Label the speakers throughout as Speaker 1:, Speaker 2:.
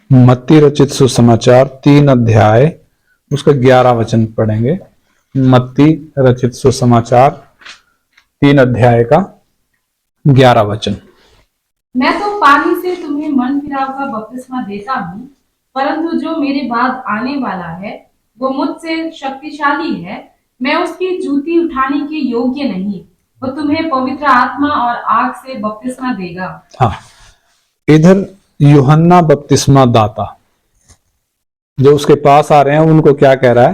Speaker 1: मत्ती रचित सुसमाचार 3 अध्याय उसका 11 वचन पढ़ेंगे। मत्ती रचित सुसमाचार 3 अध्याय का 11 वचन।
Speaker 2: मैं तो पानी से तुम्हें मन फिराव का बपतिस्मा देता हूँ, परंतु जो मेरे बाद आने वाला है वो मुझसे शक्तिशाली है। मैं उसकी जूती उठाने के योग्य नहीं। वो तुम्हें पवित्र आत्मा और आग से बपतिस्मा देगा।
Speaker 1: हाँ, इधर यूहन्ना बपतिस्मा दाता जो उसके पास आ रहे हैं उनको क्या कह रहा है?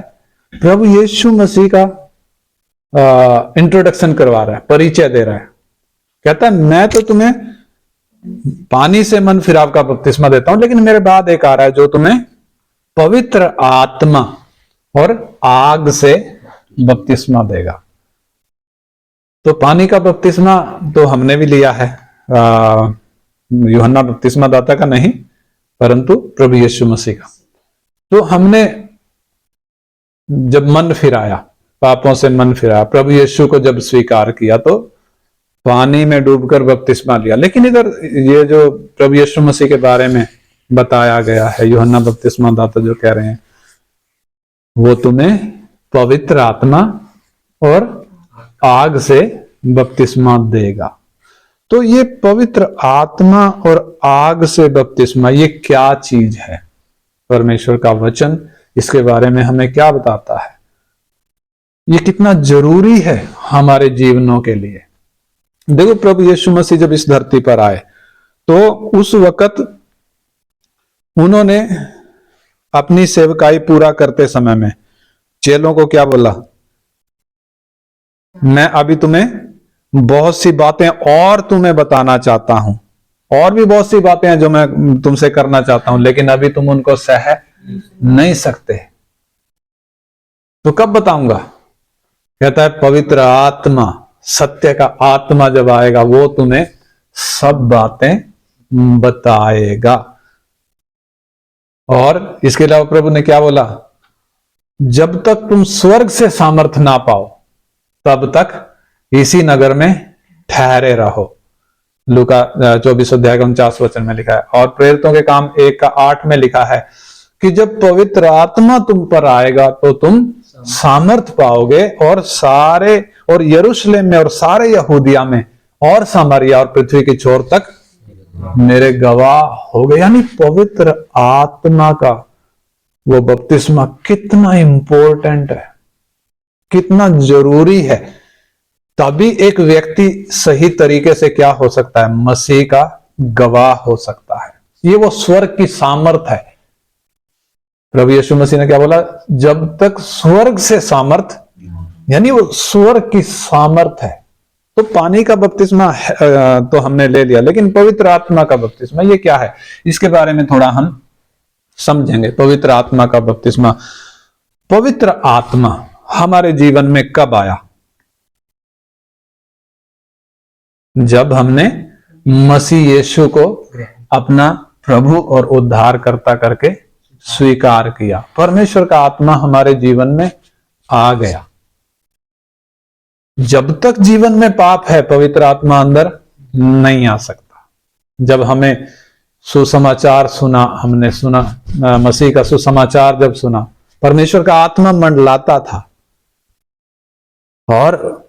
Speaker 1: प्रभु यीशु मसीह का इंट्रोडक्शन करवा रहा है, परिचय दे रहा है। कहता है मैं तो तुम्हें पानी से मन फिराव का बपतिस्मा देता हूं, लेकिन मेरे बाद एक आ रहा है जो तुम्हें पवित्र आत्मा और आग से बपतिस्मा देगा। तो पानी का बपतिस्मा तो हमने भी लिया है, यूहन्ना बपतिस्मा दाता का नहीं, परंतु प्रभु यीशु मसीह का। तो हमने जब मन फिराया, पापों से मन फिराया, प्रभु यीशु को जब स्वीकार किया तो पानी में डूबकर बपतिस्मा लिया। लेकिन इधर ये जो प्रभु यीशु मसीह के बारे में बताया गया है, यूहन्ना बपतिस्मा दाता जो कह रहे हैं वो तुम्हें पवित्र आत्मा और आग से बपतिस्मा देगा। तो ये पवित्र आत्मा और आग से बपतिस्मा ये क्या चीज है? परमेश्वर का वचन इसके बारे में हमें क्या बताता है? ये कितना जरूरी है हमारे जीवनों के लिए। देखो, प्रभु यीशु मसीह जब इस धरती पर आए तो उस वक्त उन्होंने अपनी सेवकाई पूरा करते समय में चेलों को क्या बोला? मैं अभी तुम्हें बहुत सी बातें और तुम्हें बताना चाहता हूं, और भी बहुत सी बातें हैं जो मैं तुमसे करना चाहता हूं, लेकिन अभी तुम उनको सह नहीं सकते। तो कब बताऊंगा? कहता है पवित्र आत्मा, सत्य का आत्मा जब आएगा वो तुम्हें सब बातें बताएगा। और इसके अलावा प्रभु ने क्या बोला? जब तक तुम स्वर्ग से सामर्थ ना पाओ तब तक इसी नगर में ठहरे रहो। लूका 24 अध्याय का 49 वचन में लिखा है। और प्रेरितों के काम 1 का 8 में लिखा है कि जब पवित्र आत्मा तुम पर आएगा तो तुम सामर्थ पाओगे और यरूशलेम में और सारे यहूदिया में और सामरिया और पृथ्वी की छोर तक मेरे गवाह हो गए। यानी पवित्र आत्मा का वो बपतिस्मा कितना इंपॉर्टेंट है, कितना जरूरी है। तभी एक व्यक्ति सही तरीके से क्या हो सकता है? मसीह का गवाह हो सकता है। ये वो स्वर्ग की सामर्थ है। प्रभु यीशु मसीह ने क्या बोला? जब तक स्वर्ग से सामर्थ, यानी वो स्वर्ग की सामर्थ है। तो पानी का बपतिस्मा तो हमने ले लिया, लेकिन पवित्र आत्मा का बपतिस्मा ये क्या है? इसके बारे में थोड़ा हम समझेंगे। पवित्र आत्मा का बपतिस्मा, पवित्र आत्मा हमारे जीवन में कब आया? जब हमने मसीह यीशु को अपना प्रभु और उद्धारकर्ता करके स्वीकार किया, परमेश्वर का आत्मा हमारे जीवन में आ गया। जब तक जीवन में पाप है पवित्र आत्मा अंदर नहीं आ सकता। जब हमें सुसमाचार सुना, हमने सुना मसीह का सुसमाचार जब सुना, परमेश्वर का आत्मा मंडलाता था और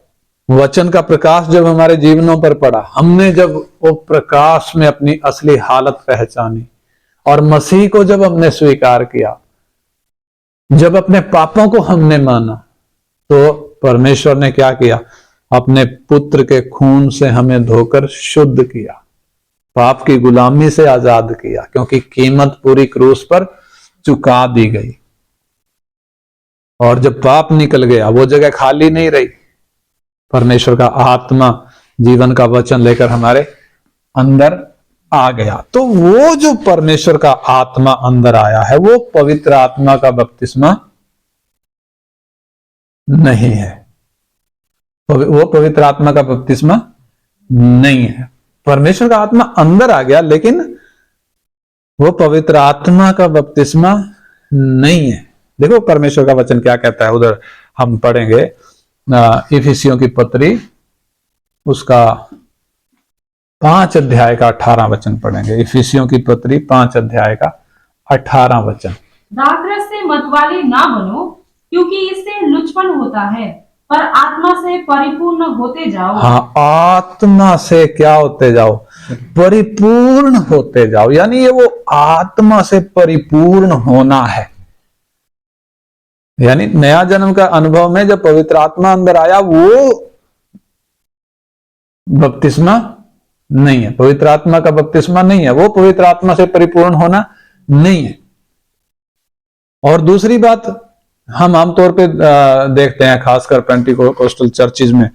Speaker 1: वचन का प्रकाश जब हमारे जीवनों पर पड़ा, हमने जब वो प्रकाश में अपनी असली हालत पहचानी और मसीह को जब हमने स्वीकार किया, जब अपने पापों को हमने माना, तो परमेश्वर ने क्या किया? अपने पुत्र के खून से हमें धोकर शुद्ध किया, पाप की गुलामी से आजाद किया, क्योंकि कीमत पूरी क्रूस पर चुका दी गई। और जब पाप निकल गया, वो जगह खाली नहीं रही। परमेश्वर का आत्मा जीवन का वचन लेकर हमारे अंदर आ गया। तो वो जो परमेश्वर का आत्मा अंदर आया है वो पवित्र आत्मा का बपतिस्मा नहीं है। वो पवित्र आत्मा का बपतिस्मा नहीं है। परमेश्वर का आत्मा अंदर आ गया, लेकिन वो पवित्र आत्मा का बपतिस्मा नहीं है। देखो परमेश्वर का वचन क्या कहता है, उधर हम पढ़ेंगे इफिसियों की पत्री उसका 5 अध्याय का 18 वचन पढ़ेंगे। इफिसियों की पत्री 5 अध्याय का 18 वचन।
Speaker 2: दाखरस से मतवाले ना बनो, क्योंकि इससे लुचपन होता है, पर आत्मा से परिपूर्ण होते जाओ।
Speaker 1: हाँ, आत्मा से क्या होते जाओ? परिपूर्ण होते जाओ। यानी ये वो आत्मा से परिपूर्ण होना है। यानी नया जन्म का अनुभव में जब पवित्र आत्मा अंदर आया, वो बपतिस्मा नहीं है, पवित्र आत्मा का बपतिस्मा नहीं है, वो पवित्र आत्मा से परिपूर्ण होना नहीं है। और दूसरी बात, हम आमतौर पे देखते हैं, खासकर पेंटिकोस्टल चर्चिज में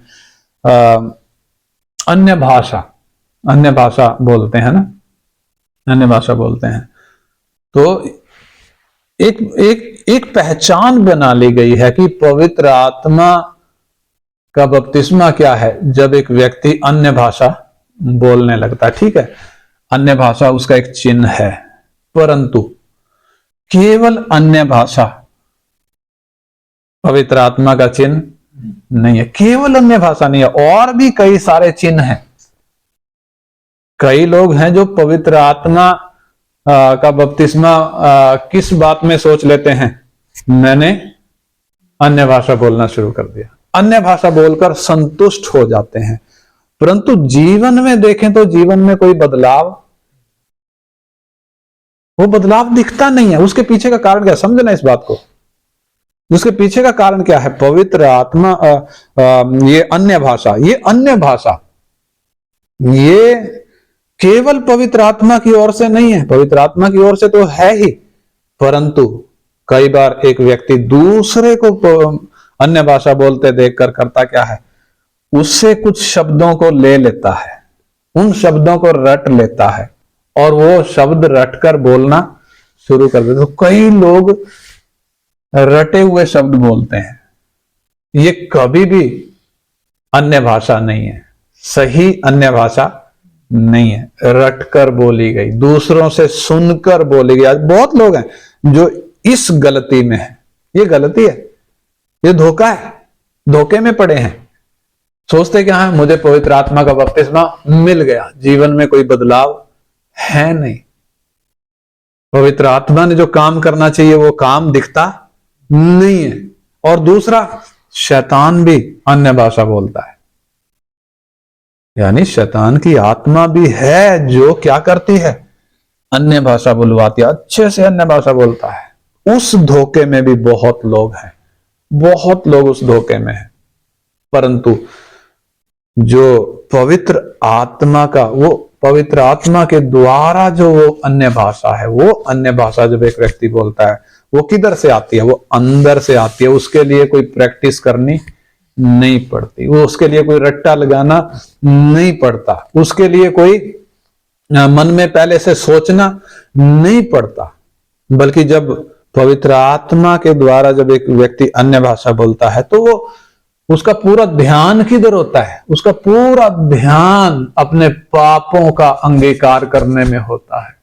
Speaker 1: अन्य भाषा बोलते हैं ना, अन्य भाषा बोलते हैं। तो एक पहचान बना ली गई है कि पवित्र आत्मा का बपतिस्मा क्या है? जब एक व्यक्ति अन्य भाषा बोलने लगता है। ठीक है, अन्य भाषा उसका एक चिन्ह है, परंतु केवल अन्य भाषा पवित्र आत्मा का चिन्ह नहीं है। केवल अन्य भाषा नहीं है, और भी कई सारे चिन्ह हैं। कई लोग हैं जो पवित्र आत्मा का बपतिस्मा किस बात में सोच लेते हैं? मैंने अन्य भाषा बोलना शुरू कर दिया, अन्य भाषा बोलकर संतुष्ट हो जाते हैं। परंतु जीवन में देखें तो जीवन में कोई बदलाव, वो बदलाव दिखता नहीं है। उसके पीछे का कारण क्या? समझना इस बात को। उसके पीछे का कारण क्या है? पवित्र आत्मा, ये अन्य भाषा ये केवल पवित्र आत्मा की ओर से नहीं है। पवित्र आत्मा की ओर से तो है ही, परंतु कई बार एक व्यक्ति दूसरे को अन्य भाषा बोलते देखकर करता क्या है? उससे कुछ शब्दों को ले लेता है, उन शब्दों को रट लेता है, और वो शब्द रटकर बोलना शुरू कर देते। तो कई लोग रटे हुए शब्द बोलते हैं। ये कभी भी अन्य भाषा नहीं है, सही अन्य भाषा नहीं है। रटकर बोली गई, दूसरों से सुनकर बोली गई। आज बहुत लोग हैं जो इस गलती में है। ये गलती है, ये धोखा है, धोखे में पड़े हैं। सोचते क्या है? मुझे पवित्र आत्मा का बपतिस्मा मिल गया, जीवन में कोई बदलाव है नहीं। पवित्र आत्मा ने जो काम करना चाहिए वो काम दिखता नहीं है। और दूसरा, शैतान भी अन्य भाषा बोलता है। यानी शैतान की आत्मा भी है जो क्या करती है? अन्य भाषा बुलवाती है, अच्छे से अन्य भाषा बोलता है। उस धोखे में भी बहुत लोग हैं, बहुत लोग उस धोखे में हैं। परंतु जो पवित्र आत्मा का, वो पवित्र आत्मा के द्वारा जो वो अन्य भाषा है, वो अन्य भाषा जब एक व्यक्ति बोलता है, वो किधर से आती है? वो अंदर से आती है। उसके लिए कोई प्रैक्टिस करनी नहीं पड़ती, वो उसके लिए कोई रट्टा लगाना नहीं पड़ता, उसके लिए कोई मन में पहले से सोचना नहीं पड़ता। बल्कि जब पवित्र आत्मा के द्वारा जब एक व्यक्ति अन्य भाषा बोलता है, तो वो उसका पूरा ध्यान किधर होता है? उसका पूरा ध्यान अपने पापों का अंगीकार करने में होता है।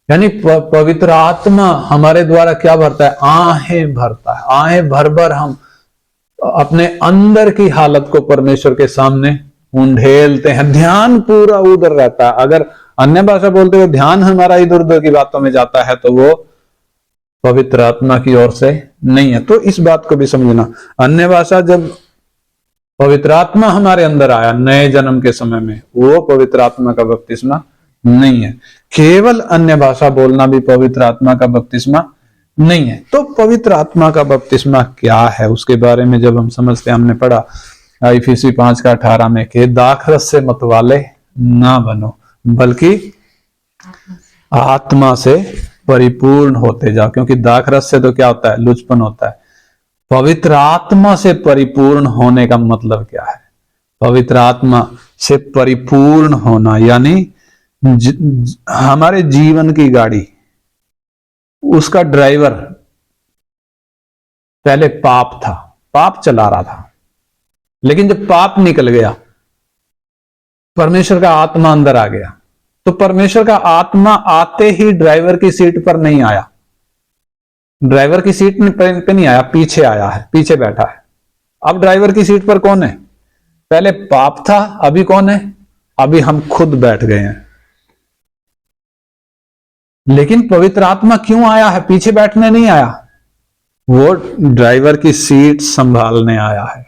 Speaker 1: यानी पवित्र आत्मा हमारे द्वारा क्या भरता है? आहें भरता है। आहें भर भर हम अपने अंदर की हालत को परमेश्वर के सामने उंडेलते हैं। ध्यान पूरा उधर रहता है। अगर अन्य भाषा बोलते हुए ध्यान हमारा इधर उधर की बातों में जाता है, तो वो पवित्र आत्मा की ओर से नहीं है। तो इस बात को भी समझना। अन्य भाषा जब पवित्र आत्मा हमारे अंदर आया नए जन्म के समय में, वो पवित्र आत्मा का बपतिस्मा नहीं है। केवल अन्य भाषा बोलना भी पवित्र आत्मा का बपतिस्मा नहीं है। तो पवित्र आत्मा का बपतिस्मा क्या है, उसके बारे में जब हम समझते हैं, हमने पढ़ा इफिसी 5:18 में कि दाखरस से मतवाले ना बनो, बल्कि आत्मा से परिपूर्ण होते जाओ। क्योंकि दाखरस से तो क्या होता है? लुचपन होता है। पवित्र आत्मा से परिपूर्ण होने का मतलब क्या है? पवित्र आत्मा से परिपूर्ण होना यानी हमारे जीवन की गाड़ी, उसका ड्राइवर पहले पाप था, पाप चला रहा था। लेकिन जब पाप निकल गया, परमेश्वर का आत्मा अंदर आ गया, तो परमेश्वर का आत्मा आते ही ड्राइवर की सीट पर नहीं आया। ड्राइवर की सीट पे नहीं आया, पीछे आया है, पीछे बैठा है। अब ड्राइवर की सीट पर कौन है? पहले पाप था, अभी कौन है? अभी हम खुद बैठ गए हैं। लेकिन पवित्र आत्मा क्यों आया है? पीछे बैठने नहीं आया, वो ड्राइवर की सीट संभालने आया है,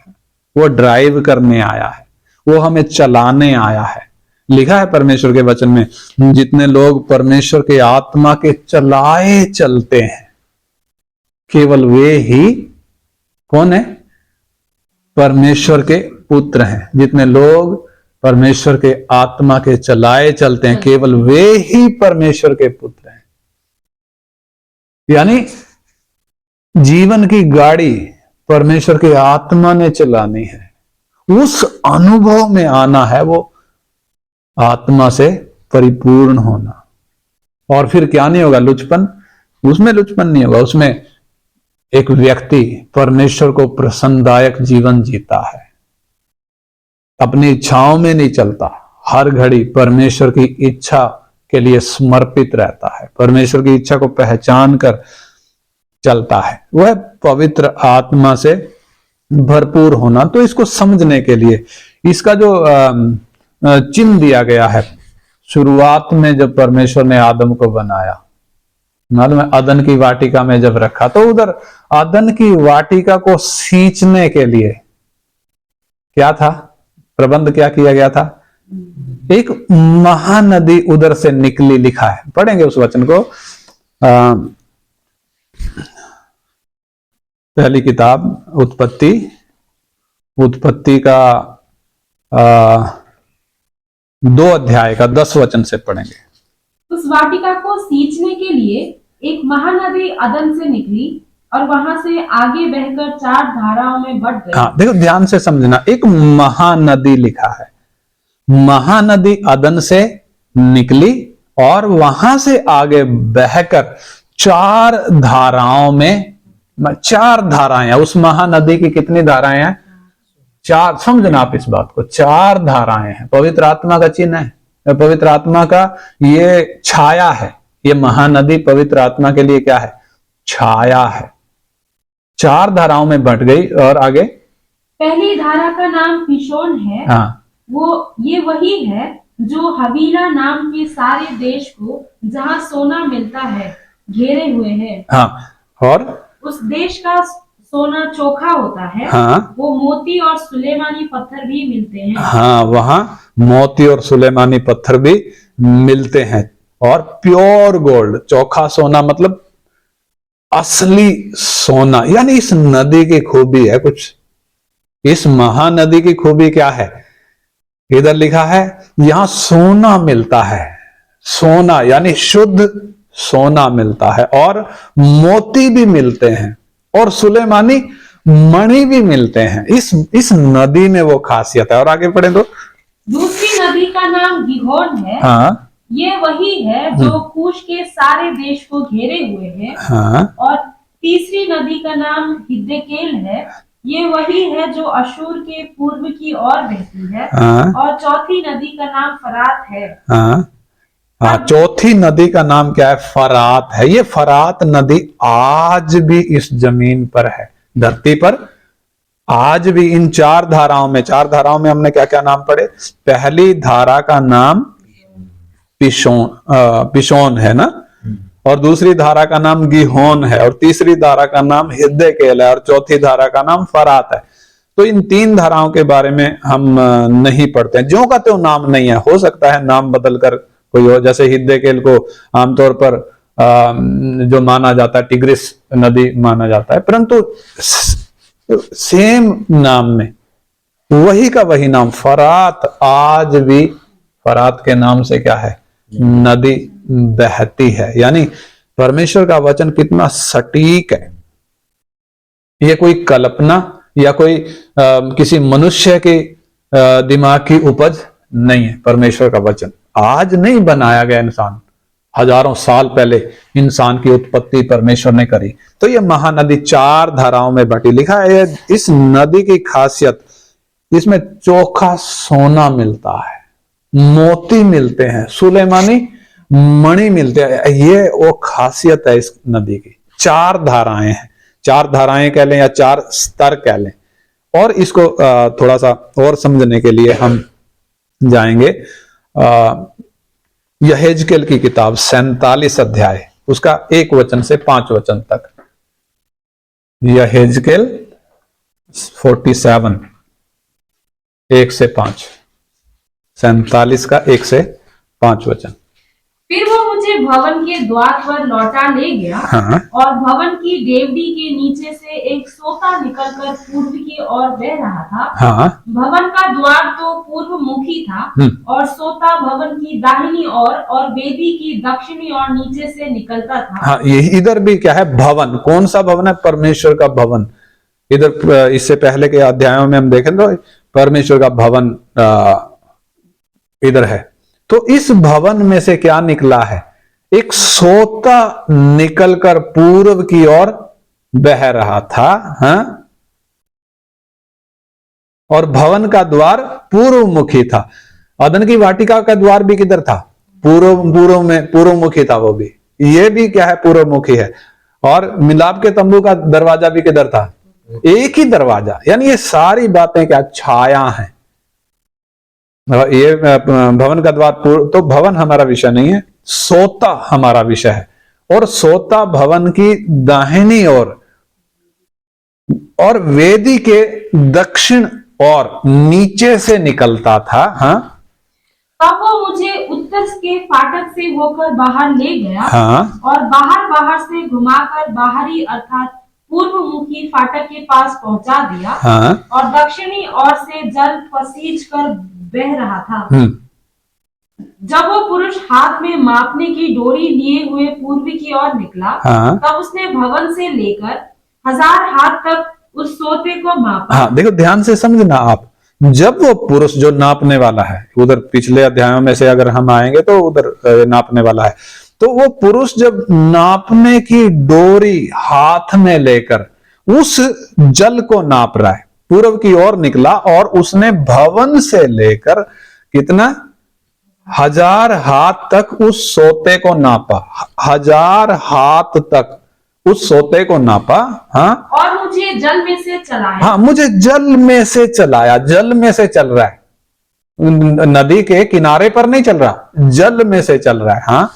Speaker 1: वो ड्राइव करने आया है, वो हमें चलाने आया है। लिखा है परमेश्वर के वचन में, जितने लोग परमेश्वर के आत्मा के चलाए चलते हैं केवल वे ही कौन है? परमेश्वर के पुत्र हैं। जितने लोग परमेश्वर के आत्मा के चलाए चलते हैं केवल वे ही परमेश्वर के पुत्र हैं। यानी जीवन की गाड़ी परमेश्वर के आत्मा ने चलानी है, उस अनुभव में आना है, वो आत्मा से परिपूर्ण होना। और फिर क्या नहीं होगा? लुचपन, उसमें लुचपन नहीं होगा। उसमें एक व्यक्ति परमेश्वर को प्रसन्नदायक जीवन जीता है, अपनी इच्छाओं में नहीं चलता, हर घड़ी परमेश्वर की इच्छा के लिए समर्पित रहता है, परमेश्वर की इच्छा को पहचान कर चलता है। वह पवित्र आत्मा से भरपूर होना। तो इसको समझने के लिए इसका जो चिन्ह दिया गया है, शुरुआत में जब परमेश्वर ने आदम को बनाया, मालूम है, अदन की वाटिका में जब रखा, तो उधर अदन की वाटिका को सींचने के लिए क्या था? प्रबंध क्या किया गया था? एक महानदी उधर से निकली। लिखा है, पढ़ेंगे उस वचन को। पहली किताब उत्पत्ति का 2 अध्याय का 10 वचन से पढ़ेंगे।
Speaker 2: उस वाटिका को सींचने के लिए एक महानदी अदन से निकली और वहां से आगे बहकर 4 धाराओं में बट गई।
Speaker 1: हाँ, देखो ध्यान से समझना, एक महानदी लिखा है। महानदी अदन से निकली और वहां से आगे बहकर 4 धाराओं में, 4 धाराएं हैं। उस महानदी की कितनी धाराएं हैं? 4। समझना आप इस बात को, 4 धाराएं हैं। पवित्र आत्मा का चिन्ह है, पवित्र आत्मा का ये छाया है। ये महानदी पवित्र आत्मा के लिए क्या है? छाया है। 4 धाराओं में बंट गई। और आगे
Speaker 2: पहली धारा का नाम पिशोन है।
Speaker 1: हाँ,
Speaker 2: ये वही है जो हवीला नाम के सारे देश को, जहाँ सोना मिलता है, घेरे हुए है।
Speaker 1: हाँ, और
Speaker 2: उस देश का सोना चोखा होता है।
Speaker 1: हाँ,
Speaker 2: वो मोती और सुलेमानी पत्थर भी मिलते हैं।
Speaker 1: हाँ, वहां मोती और सुलेमानी पत्थर भी मिलते हैं। और प्योर गोल्ड, चोखा सोना मतलब असली सोना। यानी इस नदी की खूबी है कुछ, इस महानदी की खूबी क्या है? इधर लिखा है यहां सोना मिलता है। सोना यानी शुद्ध सोना मिलता है, और मोती भी मिलते हैं, और सुलेमानी मणि भी मिलते हैं। इस नदी में वो खासियत है। और आगे पढ़े तो
Speaker 2: दूसरी नदी का नाम गिहोन है।
Speaker 1: हाँ,
Speaker 2: ये वही है जो कूश के सारे देश को घेरे हुए है।
Speaker 1: हाँ,
Speaker 2: और तीसरी नदी का नाम हिद्देकेल है। ये वही है जो अशूर के पूर्व की ओर बहती है।
Speaker 1: हाँ,
Speaker 2: और चौथी नदी का नाम फरात है।
Speaker 1: हाँ, हाँ, चौथी नदी का नाम क्या है? फरात है। ये फरात नदी आज भी इस जमीन पर है, धरती पर आज भी। इन 4 धाराओं में, 4 धाराओं में हमने क्या क्या नाम पढ़े? पहली धारा का नाम पिशोन है ना, और दूसरी धारा का नाम गिहोन है, और तीसरी धारा का नाम हिद्देकेल है, और चौथी धारा का नाम फरात है। तो इन 3 धाराओं के बारे में हम नहीं पढ़ते हैं। ज्यों का त्यों नाम नहीं है, हो सकता है नाम बदलकर कोई हो। जैसे हिद्देकेल को आमतौर पर जो माना जाता है टिग्रिस नदी माना जाता है, परंतु सेम नाम में वही का वही नाम फरात आज भी, फरात के नाम से क्या है? नदी बहती है। यानी परमेश्वर का वचन कितना सटीक है। ये कोई कल्पना या कोई किसी मनुष्य के दिमाग की उपज नहीं है। परमेश्वर का वचन आज नहीं बनाया गया, इंसान हजारों साल पहले इंसान की उत्पत्ति परमेश्वर ने करी। तो ये महानदी 4 धाराओं में बटी। लिखा है इस नदी की खासियत, इसमें चोखा सोना मिलता है, मोती मिलते हैं, सुलेमानी मणि मिलते हैं। ये वो खासियत है इस नदी की। 4 धाराएं हैं, 4 धाराएं कह लें या 4 स्तर कह लें। और इसको थोड़ा सा और समझने के लिए हम जाएंगे यहेजकेल की किताब 47 अध्याय, उसका 1 वचन से 5 वचन तक। यहेजकेल 47 1 से 5, 47 का 1 से 5 वचन।
Speaker 2: फिर वो मुझे भवन के द्वार पर लौटा ले गया।
Speaker 1: हाँ।
Speaker 2: और भवन की डेवढ़ी के नीचे से एक सोता निकलकर पूर्व की ओर बह रहा था।
Speaker 1: हाँ।
Speaker 2: भवन का द्वार तो पूर्व मुखी था, और सोता भवन की दाहिनी ओर और वेदी की दक्षिणी ओर नीचे से निकलता था।
Speaker 1: हाँ, ये इधर भी क्या है, भवन। कौन सा भवन है? परमेश्वर का भवन। इधर इससे पहले के अध्यायों में हम देखें तो परमेश्वर का भवन इधर है। तो इस भवन में से क्या निकला है? एक सोता निकलकर पूर्व की ओर बह रहा था। हाँ? और भवन का द्वार पूर्व मुखी था। अदन की वाटिका का द्वार भी किधर था? पूर्व मुखी था। वो भी, ये भी क्या है? पूर्व मुखी है। और मिलाप के तंबू का दरवाजा भी किधर था? एक ही दरवाजा। यानी ये सारी बातें क्या? छाया है। ये भवन का द्वार तो भवन हमारा विषय नहीं है, सोता हमारा विषय है। और सोता भवन की दाहिनी ओर और वेदी के दक्षिण और नीचे से निकलता था। हाँ?
Speaker 2: तब वो मुझे उत्तर के फाटक से होकर बाहर ले गया।
Speaker 1: हाँ।
Speaker 2: और बाहर से घुमाकर बाहरी अर्थात पूर्व मुखी फाटक के पास पहुंचा दिया।
Speaker 1: हाँ।
Speaker 2: और दक्षिणी ओर से जल पसीज कर बह रहा था। जब वो पुरुष हाथ में मापने की डोरी लिए हुए पूर्वी की ओर निकला,
Speaker 1: हाँ।
Speaker 2: तब उसने भवन से लेकर 1000 हाथ तक उस सोते को मापा।
Speaker 1: हाँ, देखो ध्यान से समझना आप। जब वो पुरुष जो नापने वाला है, उधर पिछले अध्यायों में से अगर हम आएंगे तो उधर नापने वाला है, तो वो पुरुष जब नापने की डोरी हाथ में लेकर उस जल को नाप रहा है, पूर्व की ओर निकला और उसने भवन से लेकर कितना? 1000 हाथ तक उस सोते को नापा। 1000 हाथ तक उस सोते को नापा। हाँ।
Speaker 2: और मुझे जल में से चलाया।
Speaker 1: हाँ, मुझे जल में से चलाया। जल में से चल रहा है, नदी के किनारे पर नहीं चल रहा, जल में से चल रहा है। हाँ।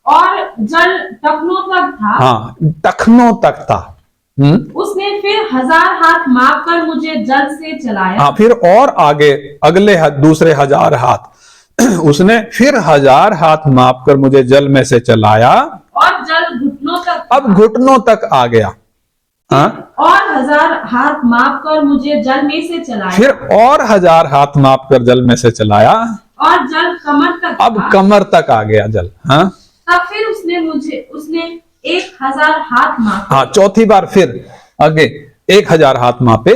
Speaker 2: और जल टखनों तक था।
Speaker 1: हाँ, टखनों तक था।
Speaker 2: उसने फिर 1000 हाथ माप कर मुझे जल से चलाया।
Speaker 1: हाँ, फिर और आगे अगले दूसरे 1000 हाथ उसने फिर 1000 हाथ माप कर मुझे जल में से चलाया।
Speaker 2: और जल घुटनों तक।
Speaker 1: अब घुटनों तक आ गया। हाँ?
Speaker 2: और 1000 हाथ माप कर मुझे जल में से चलाया।
Speaker 1: फिर और 1000 हाथ माप कर जल में से चलाया।
Speaker 2: और जल कमर तक।
Speaker 1: अब कमर तक आ गया जल। हाँ?
Speaker 2: तब फिर उसने 1000 हाथ मापे।
Speaker 1: हाँ, चौथी बार फिर आगे 1000 हाथ मापे।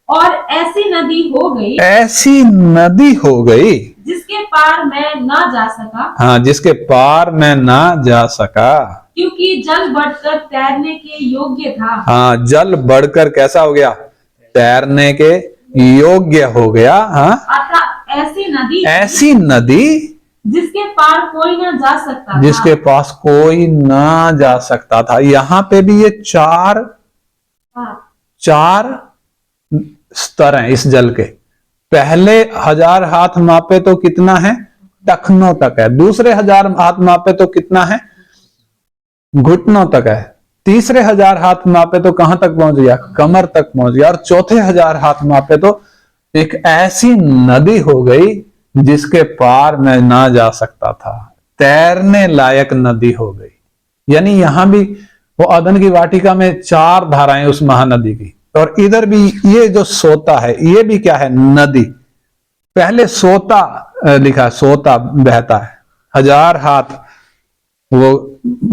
Speaker 2: और ऐसी नदी हो गई।
Speaker 1: ऐसी नदी हो गई
Speaker 2: जिसके पार मैं ना जा सका।
Speaker 1: हाँ, जिसके पार मैं ना जा सका,
Speaker 2: क्योंकि जल बढ़कर तैरने के योग्य था।
Speaker 1: हाँ, जल बढ़कर कैसा हो गया? तैरने के योग्य हो गया। हाँ?
Speaker 2: अर्थात
Speaker 1: ऐसी नदी
Speaker 2: जिसके पार कोई ना जा सकता था।
Speaker 1: जिसके पास कोई ना जा सकता था। यहां पे भी ये चार स्तर हैं इस जल के। पहले 1000 हाथ मापे तो कितना है? टखनों तक है। दूसरे 1000 हाथ मापे तो कितना है? घुटनों तक है। तीसरे 1000 हाथ मापे तो कहां तक पहुंच गया? कमर तक पहुंच गया। और चौथे 1000 हाथ मापे तो एक ऐसी नदी हो गई जिसके पार मैं ना जा सकता था। तैरने लायक नदी हो गई। यानी यहां भी वो अदन की वाटिका में 4 धाराएं उस महानदी की, और इधर भी ये जो सोता है ये भी क्या है? नदी। पहले सोता लिखा है, सोता बहता है। 1000 हाथ वो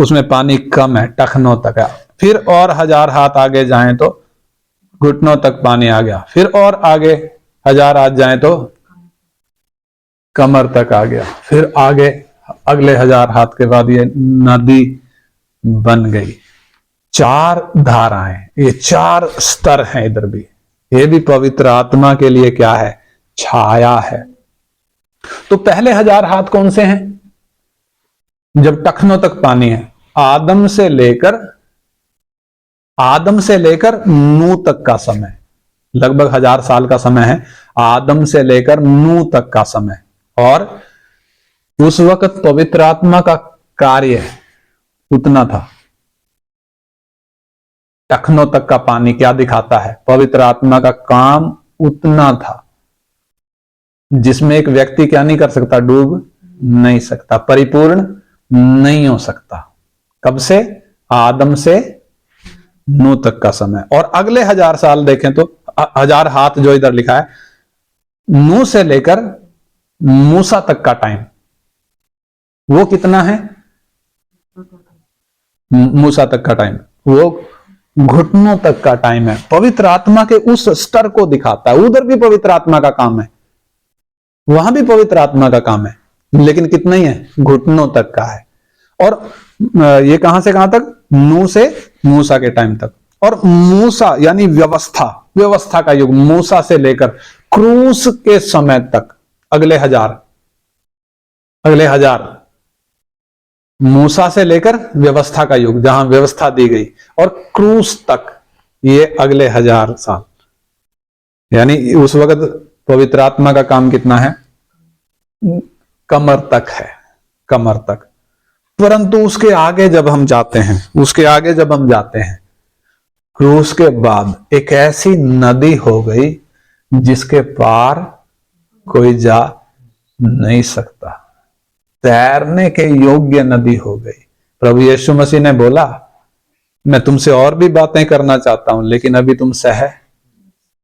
Speaker 1: उसमें पानी कम है, टखनों तक है। फिर और 1000 हाथ आगे जाएं तो घुटनों तक पानी आ गया। फिर और आगे 1000 हाथ जाएं तो कमर तक आ गया। फिर आगे अगले 1000 हाथ के बाद ये नदी बन गई। 4 धाराएं, ये 4 स्तर हैं इधर भी। ये भी पवित्र आत्मा के लिए क्या है? छाया है। तो पहले 1000 हाथ कौन से हैं? जब टखनों तक पानी है। आदम से लेकर नूह तक का समय, लगभग 1000 साल का समय है। आदम से लेकर नूह तक का समय। और उस वक्त पवित्र आत्मा का कार्य उतना था। टखनों तक का पानी क्या दिखाता है? पवित्र आत्मा का काम उतना था जिसमें एक व्यक्ति क्या नहीं कर सकता? डूब नहीं सकता, परिपूर्ण नहीं हो सकता। कब से? आदम से नूह तक का समय। और अगले 1000 साल देखें तो 1000 हाथ जो इधर लिखा है, नूह से लेकर मूसा तक का टाइम वो कितना है? मूसा तक का टाइम वो घुटनों तक का टाइम है। पवित्र आत्मा के उस स्तर को दिखाता है। उधर भी पवित्र आत्मा का काम है, वहां भी पवित्र आत्मा का काम है, लेकिन कितना ही है? घुटनों तक का है। और ये कहां से कहां तक? नूह से मूसा के टाइम तक। और मूसा यानी व्यवस्था का युग, मूसा से लेकर क्रूस के समय तक, अगले हजार मूसा से लेकर व्यवस्था का युग, जहां व्यवस्था दी गई, और क्रूस तक ये अगले 1000 साल। यानी उस वक्त पवित्र आत्मा का काम कितना है? कमर तक है, कमर तक। परंतु उसके आगे जब हम जाते हैं, क्रूस के बाद एक ऐसी नदी हो गई जिसके पार कोई जा नहीं सकता, तैरने के योग्य नदी हो गई। प्रभु यीशु मसीह ने बोला, मैं तुमसे और भी बातें करना चाहता हूं, लेकिन अभी तुम सह,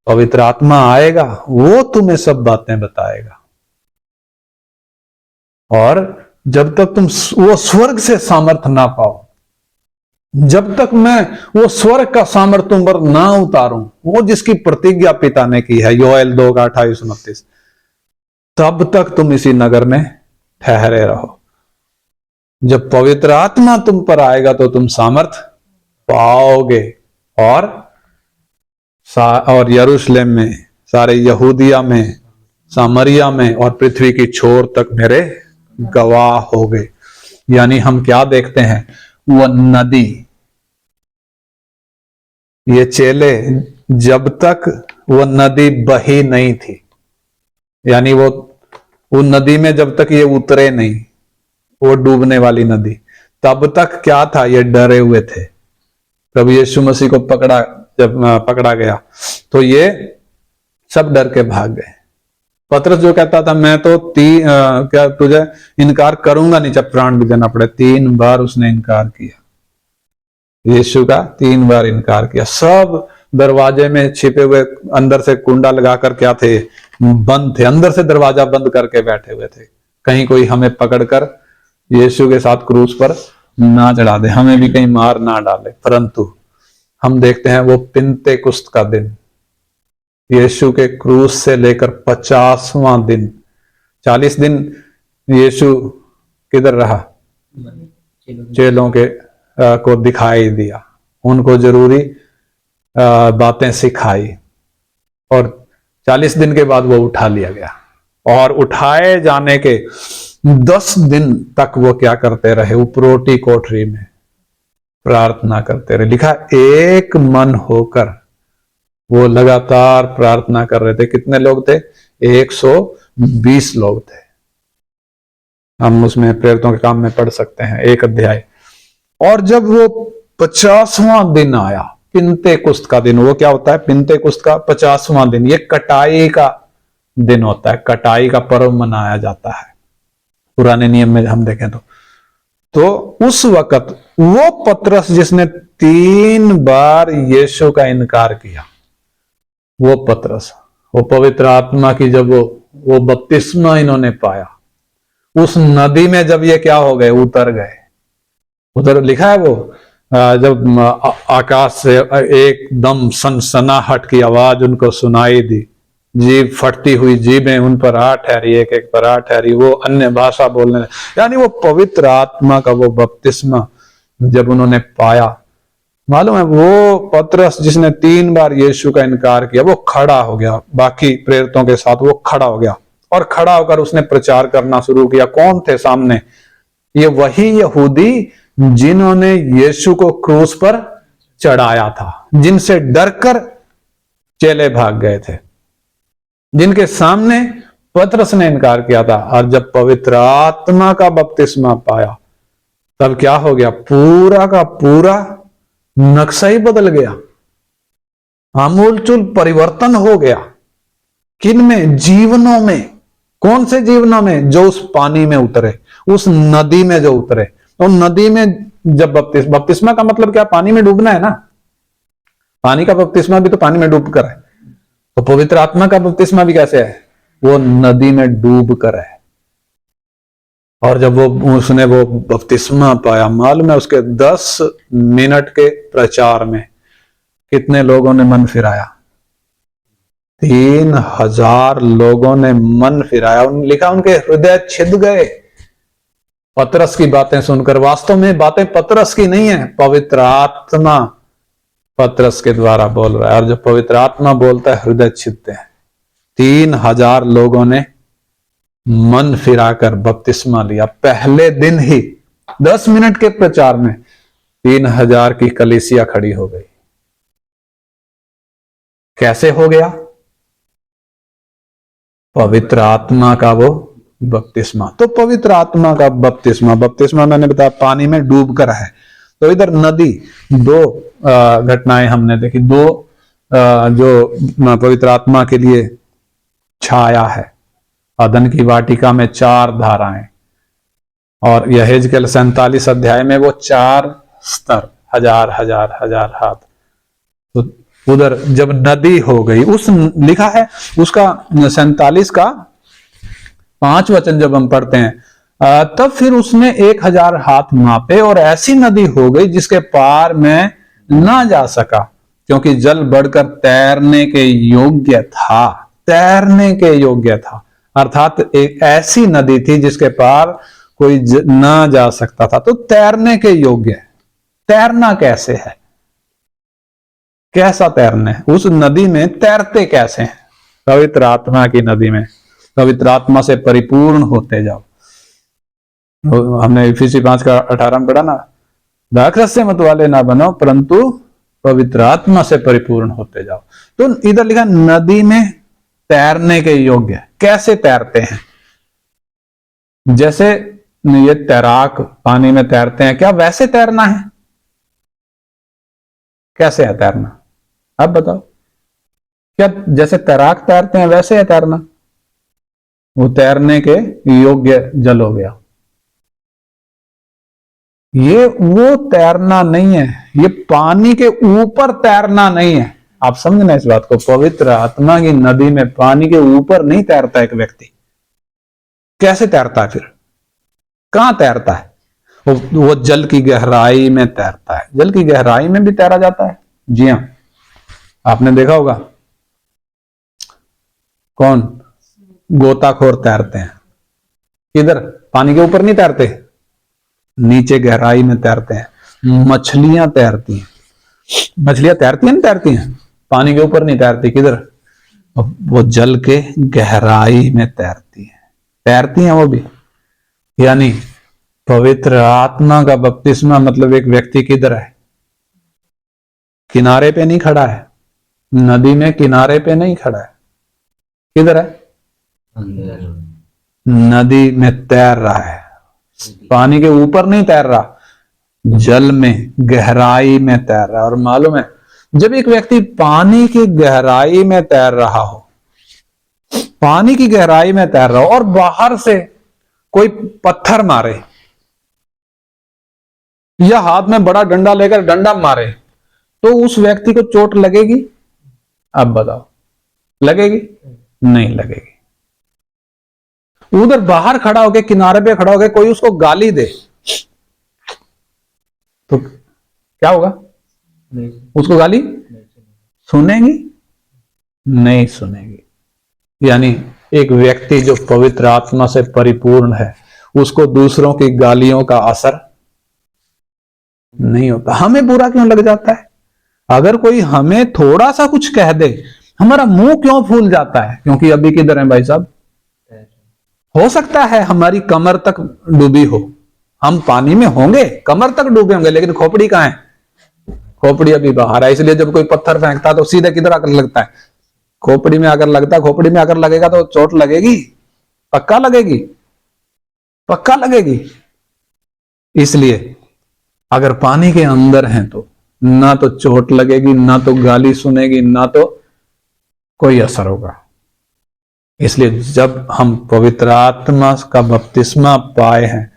Speaker 1: पवित्र आत्मा आएगा, वो तुम्हें सब बातें बताएगा। और जब तक तुम वो स्वर्ग से सामर्थ ना पाओ, जब तक मैं वो स्वर्ग का सामर्थ तुम पर ना उतारूं, वो जिसकी प्रतिज्ञा पिता ने की है, योएल 2:28-29, तब तक तुम इसी नगर में ठहरे रहो। जब पवित्र आत्मा तुम पर आएगा तो तुम सामर्थ पाओगे। और यरूशलेम में, सारे यहूदिया में, सामरिया में और पृथ्वी की छोर तक मेरे गवाह हो गए। यानी हम क्या देखते हैं? वो नदी, ये चेले जब तक वो नदी बही नहीं थी, यानी वो नदी में जब तक ये उतरे नहीं, वो डूबने वाली नदी, तब तक क्या था? ये डरे हुए थे। प्रभु यीशु मसीह को जब पकड़ा गया तो ये सब डर के भाग गए। पतरस जो कहता था, मैं तो क्या तुझे इनकार करूंगा नहीं, जब प्राण भी देना पड़े, 3 बार उसने इनकार किया। यीशु का 3 बार इनकार किया। सब दरवाजे में छिपे हुए, अंदर से कुंडा लगाकर क्या थे? बंद थे, अंदर से दरवाजा बंद करके बैठे हुए थे, कहीं कोई हमें पकड़कर यीशु के साथ क्रूस पर ना चढ़ा दे, हमें भी कहीं मार ना डाले। परंतु हम देखते हैं वो पिन्तेकुस्त का दिन, यीशु के क्रूस से लेकर 50वां दिन, 40 दिन यीशु किधर रहा? चेलों के को दिखाई दिया, उनको जरूरी बातें सिखाई, और 40 दिन के बाद वो उठा लिया गया। और उठाए जाने के 10 दिन तक वो क्या करते रहे? उपरोटी कोठरी में प्रार्थना करते रहे। लिखा, एक मन होकर वो लगातार प्रार्थना कर रहे थे। कितने लोग थे? 120 लोग थे। हम उसमें प्रेरितों के काम में पढ़ सकते हैं, 1 अध्याय। और जब वो 50वां दिन आया, पिन्तेकुस्त का दिन, वो क्या होता है? पिन्तेकुस्त का 50वां दिन, ये कटाई का दिन होता है, कटाई का पर्व मनाया जाता है पुराने नियम में हम देखें तो उस वक्त वो पतरस जिसने 3 बार यीशु का इनकार किया, वो पतरस, वो पवित्र आत्मा की जब वो बपतिस्मा इन्होंने पाया, उस नदी में जब ये क्या हो गए? उतर गए। उधर लिखा है वो जब आकाश से एकदम सनसनाहट की आवाज उनको सुनाई दी, जीभ फटती हुई जीभें उन पर आ ठहरी, एक एक पर आ ठहरी, वो अन्य भाषा बोलने, यानी वो पवित्र आत्मा का वो बपतिस्मा जब उन्होंने पाया, मालूम है वो पतरस जिसने 3 बार यीशु का इनकार किया, वो खड़ा हो गया, बाकी प्रेरितों के साथ वो खड़ा हो गया, और खड़ा होकर उसने प्रचार करना शुरू किया। कौन थे सामने? ये वही यहूदी जिन्होंने यीशु को क्रूस पर चढ़ाया था, जिनसे डरकर चेले भाग गए थे, जिनके सामने पतरस ने इनकार किया था। और जब पवित्र आत्मा का बपतिस्मा पाया तब क्या हो गया, पूरा का पूरा नक्शा ही बदल गया, आमूलचूल परिवर्तन हो गया। किन में? जीवनों में। कौन से जीवनों में? जो उस पानी में उतरे, उस नदी में जो उतरे। तो नदी में जब बपतिस्मा का मतलब क्या? पानी में डूबना है ना। पानी का बपतिस्मा भी तो पानी में डूब कर है। तो पवित्र आत्मा का बपतिस्मा भी कैसे है? वो नदी में डूब कर है। और जब उसने वो बपतिस्मा पाया, मालूम है उसके 10 मिनट के प्रचार में कितने लोगों ने मन फिराया? 3000 लोगों ने मन फिराया। लिखा उनके हृदय छिद गए पतरस की बातें सुनकर। वास्तव में बातें पतरस की नहीं है, पवित्र आत्मा पतरस के द्वारा बोल रहा है। और जब पवित्र आत्मा बोलता है हृदय छिदते हैं। 3000 लोगों ने मन फिराकर बपतिस्मा लिया पहले दिन ही। 10 मिनट के प्रचार में 3000 की कलीसिया खड़ी हो गई। कैसे हो गया? पवित्र आत्मा का वो बपतिस्मा। तो पवित्र आत्मा का बपतिस्मा मैंने बताया पानी में डूब कर है। तो इधर नदी, 2 घटनाएं हमने देखी। 2 जो पवित्र आत्मा के लिए छाया है। अदन की वाटिका में 4 धाराएं, और यहेजकेल 47 अध्याय में वो 4 स्तर, 1000 हाथ। तो उधर जब नदी हो गई, उस लिखा है उसका 47 का 5 वचन जब हम पढ़ते हैं, तब फिर उसने 1000 हाथ मापे और ऐसी नदी हो गई जिसके पार में ना जा सका, क्योंकि जल बढ़कर तैरने के योग्य था। तैरने के योग्य था, अर्थात एक ऐसी नदी थी जिसके पार कोई ना जा सकता था। तो तैरने के योग्य। तैरना कैसे है? कैसा तैरना है? उस नदी में तैरते कैसे हैं? पवित्र आत्मा की नदी में पवित्र आत्मा से परिपूर्ण होते जाओ। हमने इफिसी 5 का 18 में पढ़ा ना, दाखरस से मत वाले ना बनो परंतु पवित्र आत्मा से परिपूर्ण होते जाओ। तो इधर लिखा नदी में तैरने के योग्य। कैसे तैरते हैं? जैसे ये तैराक पानी में तैरते हैं, क्या वैसे तैरना है? कैसे है तैरना? अब बताओ, क्या जैसे तैराक तैरते हैं वैसे है तैरना? वो तैरने के योग्य जल हो गया। ये वो तैरना नहीं है, ये पानी के ऊपर तैरना नहीं है। आप समझना इस बात को। पवित्र आत्मा की नदी में पानी के ऊपर नहीं तैरता एक व्यक्ति। कैसे तैरता है फिर? कहां तैरता है? वो जल की गहराई में तैरता है। जल की गहराई में भी तैरा जाता है। जी हां, आपने देखा होगा कौन गोताखोर तैरते हैं। किधर? पानी के ऊपर नहीं तैरते, नीचे गहराई में तैरते हैं। मछलियां तैरती हैं। मछलियां तैरती हैं, नहीं तैरती हैं, पानी के ऊपर नहीं तैरती। किधर? वो जल के गहराई में तैरती हैं। तैरती हैं वो भी। यानी पवित्र आत्मा का बपतिस्मा मतलब एक व्यक्ति किधर है? किनारे पे नहीं खड़ा है, नदी में किनारे पे नहीं खड़ा है। किधर है? नदी में तैर रहा है। पानी के ऊपर नहीं तैर रहा, जल में गहराई में तैर रहा है। और मालूम है, जब एक व्यक्ति पानी की गहराई में तैर रहा हो, पानी की गहराई में तैर रहा हो और बाहर से कोई पत्थर मारे या हाथ में बड़ा डंडा लेकर डंडा मारे, तो उस व्यक्ति को चोट लगेगी? अब बताओ, लगेगी? नहीं लगेगी। उधर बाहर खड़ा होके, किनारे पे खड़ा होके कोई उसको गाली दे तो क्या होगा? उसको गाली सुनेगी? नहीं सुनेगी। यानी एक व्यक्ति जो पवित्र आत्मा से परिपूर्ण है, उसको दूसरों की गालियों का असर नहीं होता। हमें बुरा क्यों लग जाता है? अगर कोई हमें थोड़ा सा कुछ कह दे, हमारा मुंह क्यों फूल जाता है? क्योंकि अभी किधर है भाई साहब? हो सकता है हमारी कमर तक डूबी हो, हम पानी में होंगे, कमर तक डूबे होंगे, लेकिन खोपड़ी कहां है? खोपड़ी अभी बाहर है। इसलिए जब कोई पत्थर फेंकता है तो सीधे किधर आकर लगता है? खोपड़ी में आकर लगता है। खोपड़ी में आकर लगेगा तो चोट लगेगी। पक्का लगेगी, पक्का लगेगी। इसलिए अगर पानी के अंदर हैं तो ना तो चोट लगेगी, ना तो गाली सुनेगी, ना तो कोई असर होगा। इसलिए जब हम पवित्र आत्मा का बपतिस्मा पाए हैं,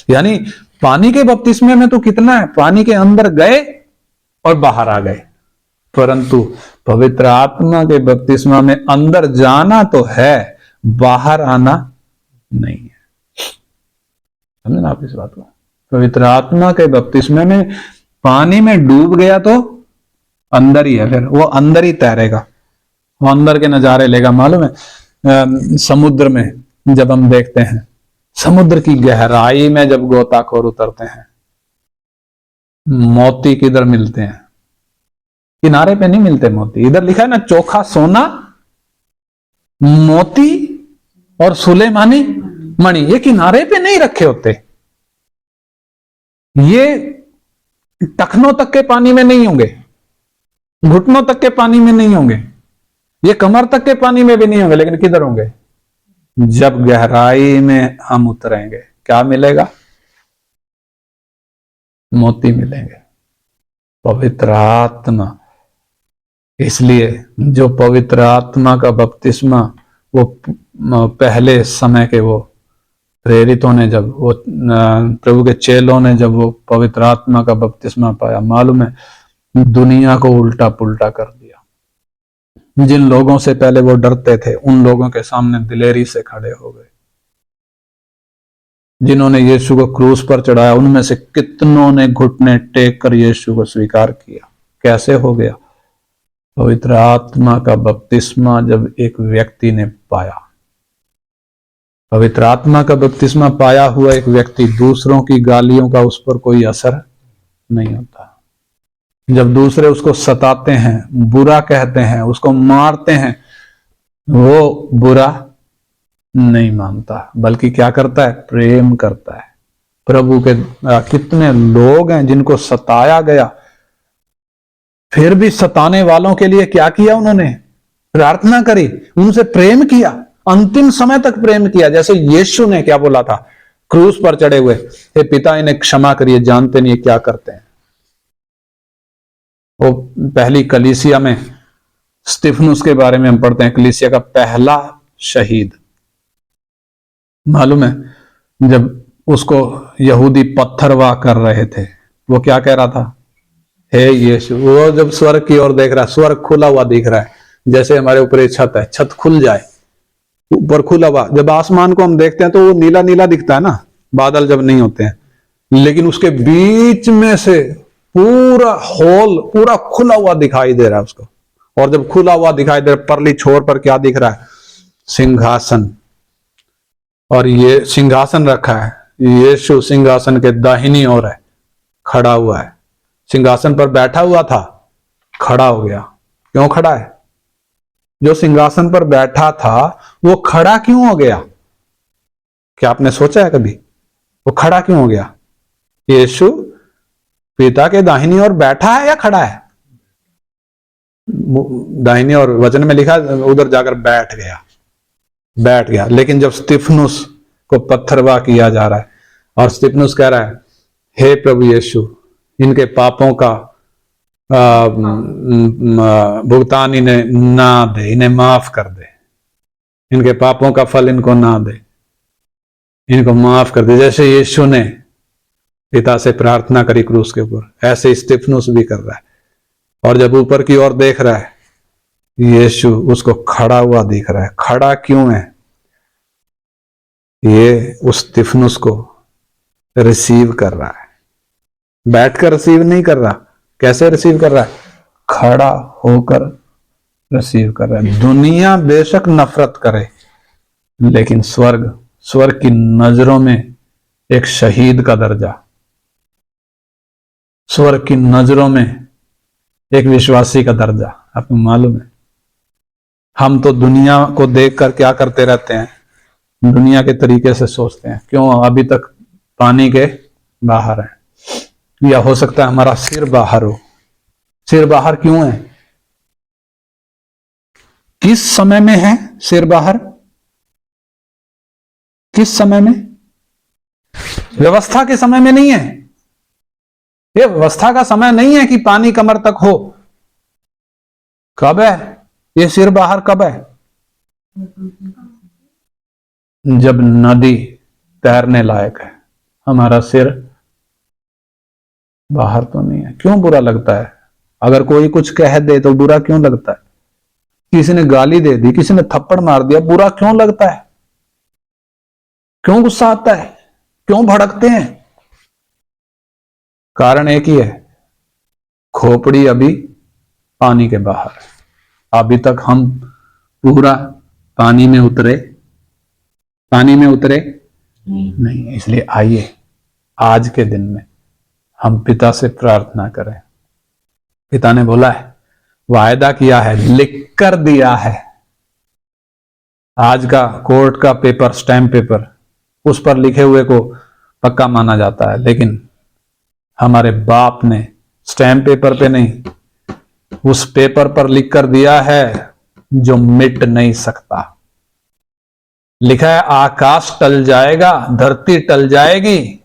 Speaker 1: यानी पानी के बपतिस्मे में तो कितना है, पानी के अंदर गए और बाहर आ गए, परंतु पवित्र आत्मा के बपतिस्मा में अंदर जाना तो है, बाहर आना नहीं है। समझे ना आप इस बात को? पवित्र आत्मा के बपतिस्मे में पानी में डूब गया तो अंदर ही है, फिर वो अंदर ही तैरेगा, वो अंदर के नजारे लेगा। मालूम है समुद्र में जब हम देखते हैं, समुद्र की गहराई में जब गोताखोर उतरते हैं, मोती किधर मिलते हैं? किनारे पे नहीं मिलते मोती। इधर लिखा है ना, चोखा सोना, मोती और सुलेमानी मणि, ये किनारे पे नहीं रखे होते, ये टखनों तक के पानी में नहीं होंगे, घुटनों तक के पानी में नहीं होंगे, ये कमर तक के पानी में भी नहीं होंगे, लेकिन किधर होंगे? जब गहराई में हम उतरेंगे क्या मिलेगा? मोती मिलेंगे, पवित्र आत्मा। इसलिए जो पवित्र आत्मा का बपतिस्मा वो पहले समय के वो प्रेरितों ने, जब वो प्रभु के चेलों ने जब वो पवित्र आत्मा का बपतिस्मा पाया, मालूम है दुनिया को उल्टा पुल्टा कर दिया। जिन लोगों से पहले वो डरते थे, उन लोगों के सामने दिलेरी से खड़े हो गए। जिन्होंने यीशु को क्रूस पर चढ़ाया, उनमें से कितनों ने घुटने टेक कर यीशु को स्वीकार किया। कैसे हो गया? पवित्र आत्मा का बपतिस्मा जब एक व्यक्ति ने पाया। पवित्र आत्मा का बपतिस्मा पाया हुआ एक व्यक्ति, दूसरों की गालियों का उस पर कोई असर नहीं होता। जब दूसरे उसको सताते हैं, बुरा कहते हैं, उसको मारते हैं, वो बुरा नहीं मानता, बल्कि क्या करता है? प्रेम करता है। प्रभु के कितने लोग हैं जिनको सताया गया, फिर भी सताने वालों के लिए क्या किया उन्होंने? प्रार्थना करी, उनसे प्रेम किया, अंतिम समय तक प्रेम किया। जैसे यीशु ने क्या बोला था क्रूस पर चढ़े हुए, हे पिता इन्हें क्षमा करिए, जानते नहीं क्या करते हैं। वो पहली कलीसिया में स्तिफनुस के बारे में हम पढ़ते हैं, कलीसिया का पहला शहीद। मालूम है जब उसको यहूदी पत्थरवाह कर रहे थे, वो क्या कह रहा था? हे यीशु। वो जब स्वर्ग की ओर देख रहा है, स्वर्ग खुला हुआ दिख रहा है, जैसे हमारे ऊपर एक छत है, छत खुल जाए, ऊपर खुला हुआ। जब आसमान को हम देखते हैं तो वो नीला नीला दिखता है ना, बादल जब नहीं होते हैं, लेकिन उसके बीच में से पूरा होल, पूरा खुला हुआ दिखाई दे रहा है उसको। और जब खुला हुआ दिखाई दे रहा, परली छोर पर क्या दिख रहा है? सिंहासन। और ये सिंहासन रखा है, यीशु सिंहासन के दाहिनी ओर है, खड़ा हुआ है। सिंहासन पर बैठा हुआ था, खड़ा हो गया। क्यों खड़ा है? जो सिंहासन पर बैठा था वो खड़ा क्यों हो गया? क्या आपने सोचा है कभी? वो खड़ा क्यों हो गया? यीशु पिता के दाहिनी ओर बैठा है या खड़ा है? दाहिनी ओर वचन में लिखा, उधर जाकर बैठ गया, बैठ गया। लेकिन जब स्तिफनुस को पत्थरवाह किया जा रहा है और स्तिफनुस कह रहा है, हे प्रभु यीशु, इनके पापों का भुगतान इन्हें ना दे, इन्हें माफ कर दे, इनके पापों का फल इनको ना दे, इनको माफ कर दे। जैसे यीशु ने पिता से प्रार्थना करी क्रूस के ऊपर, ऐसे स्तिफनुस भी कर रहा है। और जब ऊपर की ओर देख रहा है, यीशु उसको खड़ा हुआ दिख रहा है। खड़ा क्यों है? ये उस स्तिफनुस को रिसीव कर रहा है, बैठकर रिसीव नहीं कर रहा। कैसे रिसीव कर रहा है? खड़ा होकर रिसीव कर रहा है। दुनिया बेशक नफरत करे, लेकिन स्वर्ग की नजरों में एक शहीद का दर्जा, स्वर्ग की नजरों में एक विश्वासी का दर्जा। आपको मालूम है, हम तो दुनिया को देखकर क्या करते रहते हैं? दुनिया के तरीके से सोचते हैं। क्यों? अभी तक पानी के बाहर है, या हो सकता है हमारा सिर बाहर हो। सिर बाहर क्यों है? किस समय में है सिर बाहर? किस समय में? व्यवस्था के समय में नहीं है। ये व्यवस्था का समय नहीं है कि पानी कमर तक हो। कब है ये सिर बाहर? कब है? जब नदी तैरने लायक है। हमारा सिर बाहर तो नहीं है। क्यों बुरा लगता है? अगर कोई कुछ कह दे तो बुरा क्यों लगता है? किसी ने गाली दे दी, किसी ने थप्पड़ मार दिया, बुरा क्यों लगता है? क्यों गुस्सा आता है? क्यों भड़कते हैं? कारण एक ही है, खोपड़ी अभी पानी के बाहर है। अभी तक हम पूरा पानी में उतरे नहीं। इसलिए आइए आज के दिन में हम पिता से प्रार्थना करें। पिता ने बोला है, वायदा किया है, लिख कर दिया है। आज का कोर्ट का पेपर, स्टैम्प पेपर, उस पर लिखे हुए को पक्का माना जाता है, लेकिन हमारे बाप ने स्टैम्प पेपर पे नहीं, उस पेपर पर लिख कर दिया है जो मिट नहीं सकता। लिखा है, आकाश टल जाएगा, धरती टल जाएगी,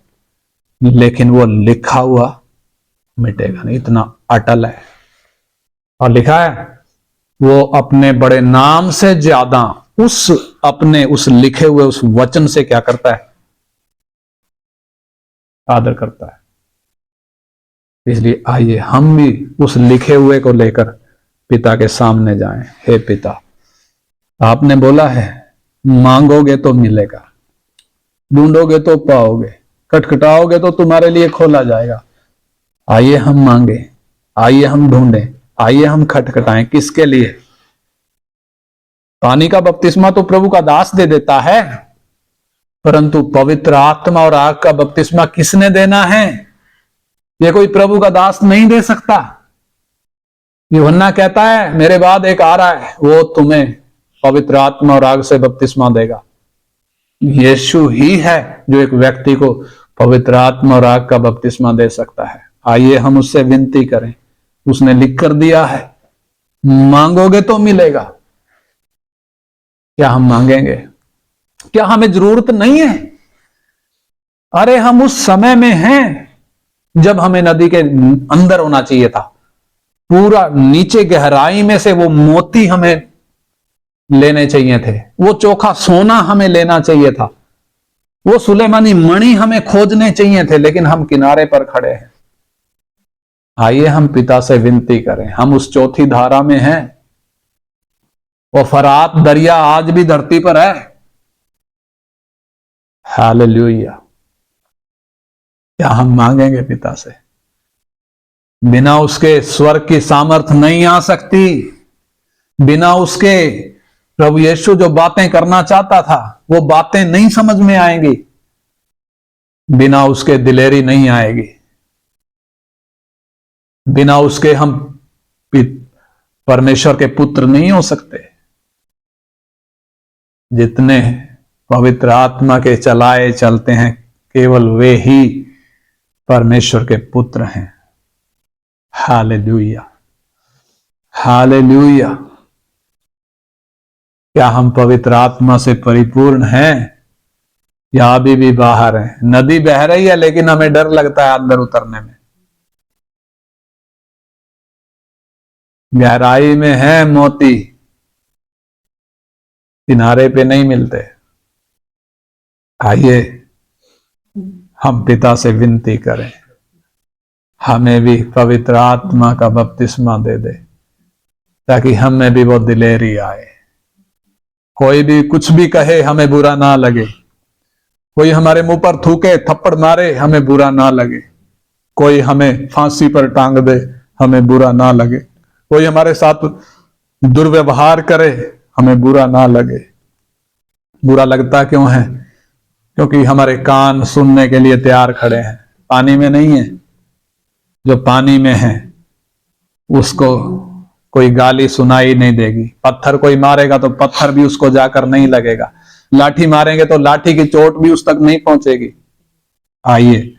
Speaker 1: लेकिन वो लिखा हुआ मिटेगा नहीं, इतना अटल है। और लिखा है, वो अपने बड़े नाम से ज्यादा उस लिखे हुए उस वचन से क्या करता है? आदर करता है। इसलिए आइए हम भी उस लिखे हुए को लेकर पिता के सामने जाएं। हे पिता, आपने बोला है, मांगोगे तो मिलेगा, ढूंढोगे तो पाओगे, खटखटाओगे तो तुम्हारे लिए खोला जाएगा। आइए हम मांगे, आइए हम ढूंढें, आइए हम खटखटाएं। किसके लिए? पानी का बपतिस्मा तो प्रभु का दास दे देता है, परंतु पवित्र आत्मा और आग का बपतिस्मा किसने देना है? ये कोई प्रभु का दास नहीं दे सकता। यूहन्ना कहता है, मेरे बाद एक आ रहा है, वो तुम्हें पवित्र आत्मा और आग से बपतिस्मा देगा। यीशु ही है जो एक व्यक्ति को पवित्र आत्मा और आग का बपतिस्मा दे सकता है। आइए हम उससे विनती करें। उसने लिख कर दिया है, मांगोगे तो मिलेगा। क्या हम मांगेंगे? क्या हमें जरूरत नहीं है? अरे हम उस समय में हैं जब हमें नदी के अंदर होना चाहिए था। पूरा नीचे गहराई में से वो मोती हमें लेने चाहिए थे, वो चोखा सोना हमें लेना चाहिए था, वो सुलेमानी मणि हमें खोजने चाहिए थे, लेकिन हम किनारे पर खड़े हैं। आइए हम पिता से विनती करें। हम उस चौथी धारा में हैं। वो फरात दरिया आज भी धरती पर है। हालेलुया। क्या हम मांगेंगे पिता से? बिना उसके स्वर्ग की सामर्थ नहीं आ सकती। बिना उसके प्रभु यीशु जो बातें करना चाहता था, वो बातें नहीं समझ में आएंगी। बिना उसके दिलेरी नहीं आएगी। बिना उसके हम परमेश्वर के पुत्र नहीं हो सकते। जितने पवित्र आत्मा के चलाए चलते हैं, केवल वे ही परमेश्वर के पुत्र हैं। Hallelujah, hallelujah. क्या हम पवित्र आत्मा से परिपूर्ण हैं या अभी भी बाहर हैं? नदी बह रही है, लेकिन हमें डर लगता है अंदर उतरने में। गहराई में है मोती, किनारे पे नहीं मिलते। आइए हम पिता से विनती करें, हमें भी पवित्र आत्मा का बपतिस्मा दे दे, ताकि हमें भी वो दिलेरी आए। कोई भी कुछ भी कहे, हमें बुरा ना लगे। कोई हमारे मुंह पर थूके, थप्पड़ मारे, हमें बुरा ना लगे। कोई हमें फांसी पर टांग दे, हमें बुरा ना लगे। कोई हमारे साथ दुर्व्यवहार करे, हमें बुरा ना लगे। बुरा लगता क्यों है? क्योंकि हमारे कान सुनने के लिए तैयार खड़े हैं, पानी में नहीं है। जो पानी में है उसको कोई गाली सुनाई नहीं देगी। पत्थर कोई मारेगा तो पत्थर भी उसको जाकर नहीं लगेगा। लाठी मारेंगे तो लाठी की चोट भी उस तक नहीं पहुंचेगी। आइए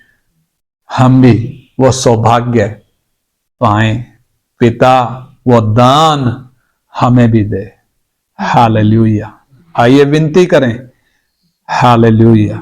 Speaker 1: हम भी वो सौभाग्य पाए, पिता वो दान हमें भी दे। हालेलुया। आइए विनती करें, हालेलुया।